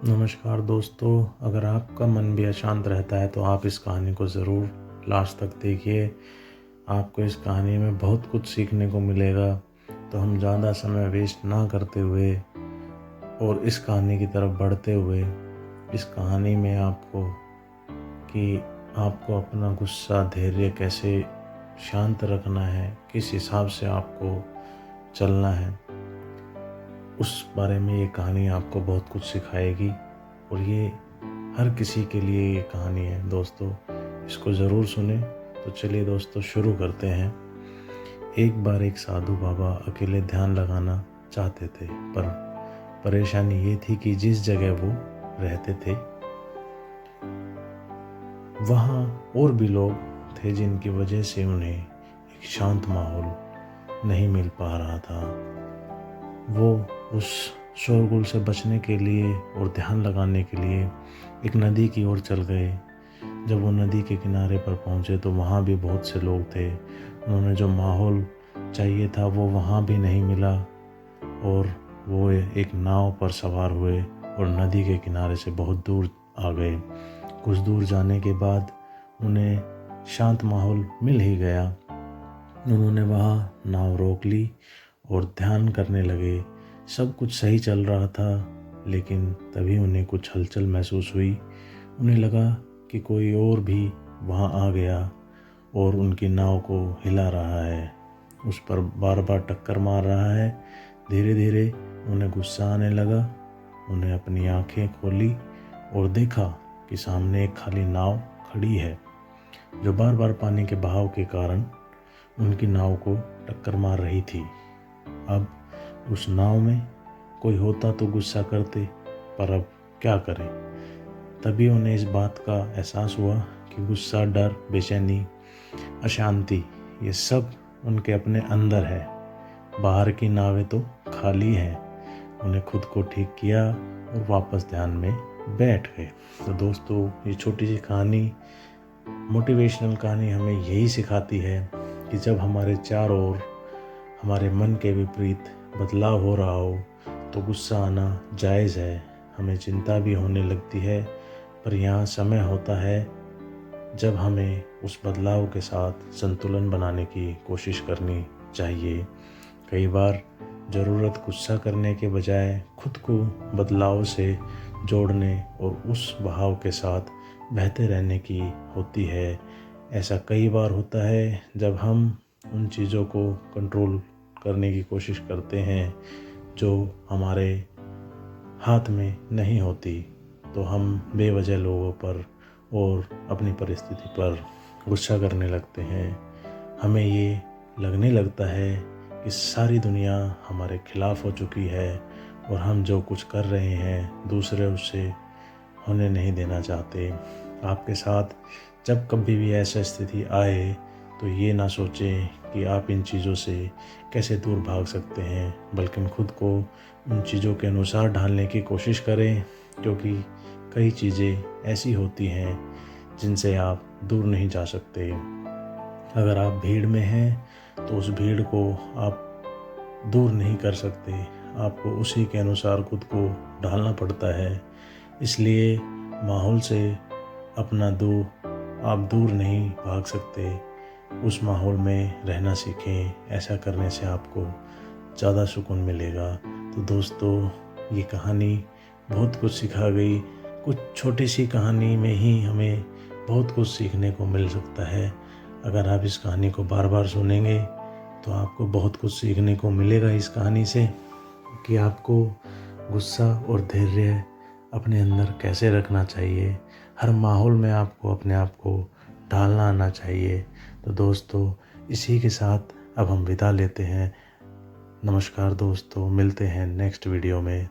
नमस्कार दोस्तों, अगर आपका मन भी अशांत रहता है तो आप इस कहानी को ज़रूर लास्ट तक देखिए। आपको इस कहानी में बहुत कुछ सीखने को मिलेगा। तो हम ज़्यादा समय वेस्ट ना करते हुए और इस कहानी की तरफ बढ़ते हुए, इस कहानी में आपको अपना गुस्सा, धैर्य कैसे शांत रखना है, किस हिसाब से आपको चलना है, उस बारे में ये कहानी आपको बहुत कुछ सिखाएगी। और ये हर किसी के लिए ये कहानी है दोस्तों, इसको ज़रूर सुने। तो चलिए दोस्तों, शुरू करते हैं। एक बार एक साधु बाबा अकेले ध्यान लगाना चाहते थे, पर परेशानी ये थी कि जिस जगह वो रहते थे वहाँ और भी लोग थे, जिनकी वजह से उन्हें एक शांत माहौल नहीं मिल पा रहा था। वो उस शोरगुल से बचने के लिए और ध्यान लगाने के लिए एक नदी की ओर चल गए। जब वो नदी के किनारे पर पहुँचे तो वहाँ भी बहुत से लोग थे। उन्होंने जो माहौल चाहिए था वो वहाँ भी नहीं मिला, और वो एक नाव पर सवार हुए और नदी के किनारे से बहुत दूर आ गए। कुछ दूर जाने के बाद उन्हें शांत माहौल मिल ही गया। उन्होंने वहाँ नाव रोक ली और ध्यान करने लगे। सब कुछ सही चल रहा था, लेकिन तभी उन्हें कुछ हलचल महसूस हुई। उन्हें लगा कि कोई और भी वहाँ आ गया और उनकी नाव को हिला रहा है, उस पर बार बार टक्कर मार रहा है। धीरे धीरे उन्हें गुस्सा आने लगा। उन्हें अपनी आंखें खोली और देखा कि सामने एक खाली नाव खड़ी है, जो बार बार पानी के बहाव के कारण उनकी नाव को टक्कर मार रही थी। अब उस नाव में कोई होता तो गुस्सा करते, पर अब क्या करें। तभी उन्हें इस बात का एहसास हुआ कि गुस्सा, डर, बेचैनी, अशांति, ये सब उनके अपने अंदर है। बाहर की नावें तो खाली हैं। उन्हें खुद को ठीक किया और वापस ध्यान में बैठ गए। तो दोस्तों, ये छोटी सी कहानी, मोटिवेशनल कहानी, हमें यही सिखाती है कि जब हमारे चारों ओर हमारे मन के विपरीत बदलाव हो रहा हो तो गुस्सा आना जायज़ है। हमें चिंता भी होने लगती है, पर यहाँ समय होता है जब हमें उस बदलाव के साथ संतुलन बनाने की कोशिश करनी चाहिए। कई बार ज़रूरत गुस्सा करने के बजाय खुद को बदलाव से जोड़ने और उस बहाव के साथ बहते रहने की होती है। ऐसा कई बार होता है जब हम उन चीज़ों को कंट्रोल करने की कोशिश करते हैं जो हमारे हाथ में नहीं होती, तो हम बेवजह लोगों पर और अपनी परिस्थिति पर गुस्सा करने लगते हैं। हमें ये लगने लगता है कि सारी दुनिया हमारे खिलाफ़ हो चुकी है और हम जो कुछ कर रहे हैं दूसरे उससे होने नहीं देना चाहते। आपके साथ जब कभी भी ऐसा स्थिति आए तो ये ना सोचें कि आप इन चीज़ों से कैसे दूर भाग सकते हैं, बल्कि खुद को उन चीज़ों के अनुसार ढालने की कोशिश करें, क्योंकि कई चीज़ें ऐसी होती हैं जिनसे आप दूर नहीं जा सकते। अगर आप भीड़ में हैं तो उस भीड़ को आप दूर नहीं कर सकते, आपको उसी के अनुसार खुद को ढालना पड़ता है। इसलिए माहौल से आप दूर नहीं भाग सकते, उस माहौल में रहना सीखें। ऐसा करने से आपको ज़्यादा सुकून मिलेगा। तो दोस्तों, ये कहानी बहुत कुछ सिखा गई। कुछ छोटी सी कहानी में ही हमें बहुत कुछ सीखने को मिल सकता है। अगर आप इस कहानी को बार बार सुनेंगे तो आपको बहुत कुछ सीखने को मिलेगा इस कहानी से, कि आपको गुस्सा और धैर्य अपने अंदर कैसे रखना चाहिए। हर माहौल में आपको अपने आप को ढालना आना चाहिए। तो दोस्तों, इसी के साथ अब हम विदा लेते हैं। नमस्कार दोस्तों, मिलते हैं नेक्स्ट वीडियो में।